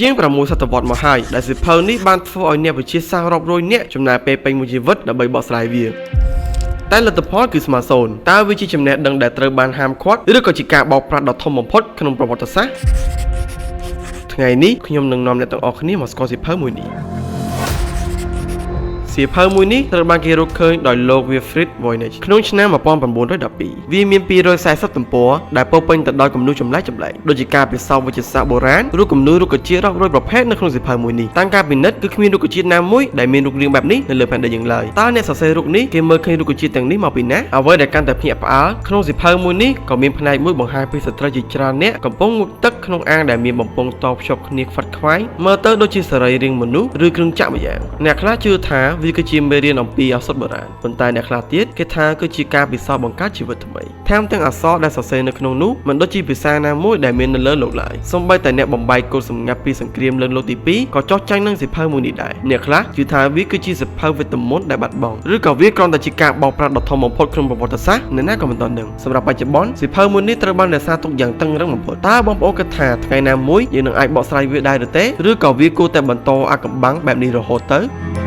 ជាង6 សតវត្សមកហើយដែលសៀវភៅនេះបានធ្វើឲ្យអ្នកវិទ្យាសាស្ត្ររាប់រយនាក់ចំណាយពេលពេញមួយជីវិតដើម្បីបកស្រាយវាតែលទ្ធផលគឺស្មើសូន្យតើវាជាចំណេះដឹងដែលត្រូវបានហាមឃាត់ឬក៏ជាការបោកប្រាស់ដ៏ធំបំផុតក្នុងប្រវត្តិសាស្ត្រថ្ងៃនេះខ្ញុំនឹងនាំអ្នកទាំងអស់គ្នាមកស្គាល់សៀវភៅមួយនេះសៀវភៅមួយនេះត្រូវបានគេរកឃើញដោយលោក Wilfrid Voynich ក្នុងឆ្នាំ1912វាមាន240ទំព័រដែលពោរពេញទៅដោយគំនូរចម្លែកដូចជាការពិសោធន៍វិទ្យាសាស្ត្របុរាណឬគំនូររុក្ខជាតិរាប់រយប្រភេទនៅក្នុងសៀវភៅមួយនេះតាំងការពិនិត្យគឺគ្មានរុក្ខជាតិណាមួយដែលមានរូបរាងបែបនេះនៅលើផែនដីយើងឡើយតើអ្នកសរសេររូបនេះគេមើលឃើញរុក្ខជាតិទាំងនេះមកពីណាអ្វីដែលកាន់តែភ្ញាក់ផ្អើលក្នុងសៀវភៅមួយនេះក៏មានផ្នែកមួយបង្ហាញពីស្ត្រីជាច្រើនអ្នកកំពុងងូតទឹកក្នុងអាងដែលមានបំពង់តភ្ជាប់គ្នាខ្វាត់ខ្វាយមើលទៅដូចជាសរីរាង្គមនុស្សឬគ្រឿងចក្រម្យ៉ាងអ្នកខ្លះជឿថាវាគឺជាមេរៀនអំពីឱសថបុរាណប៉ុន្តែអ្នកខ្លះទៀតគេថាគឺជាការពិសោធន៍បង្កើតជីវិតថ្មីថែមទាំងអក្សរដែលសរសេរនៅក្នុងនោះមិនដូចជាភាសាណាមួយដែលមាននៅលើលោកឡើយសូម្បីតែអ្នកបំបែកកូដសម្ងាត់ពីសង្គ្រាមលើកទី2ក៏ចោទចាញ់នឹងសៀវភៅមួយនេះដែរអ្នកខ្លះជឿថាវាគឺជាសៀវភៅវេទមន្តដែលបាត់បង់ឬក៏វាគ្រាន់តែជាការបោកប្រាស់ដ៏ធំបំផុតក្នុងប្រវត្តិសាស្ត្រនៅណាក៏មិនទាន់ដឹងសម្រាប់បច្ចុប្បន្នសៀវភៅមួយនេះត្រូវបានរក្សាទុកយ៉ាងតឹងរ៉ឹងបំផុតតើបងប្អូនគិតថាថ្ងៃណាមួយយើងនឹងអាចបកស្រាយវាដែរឬទេឬក៏វាគួរតែបន្តអាថ៌កំបាំងបែបនេះរហូតទៅ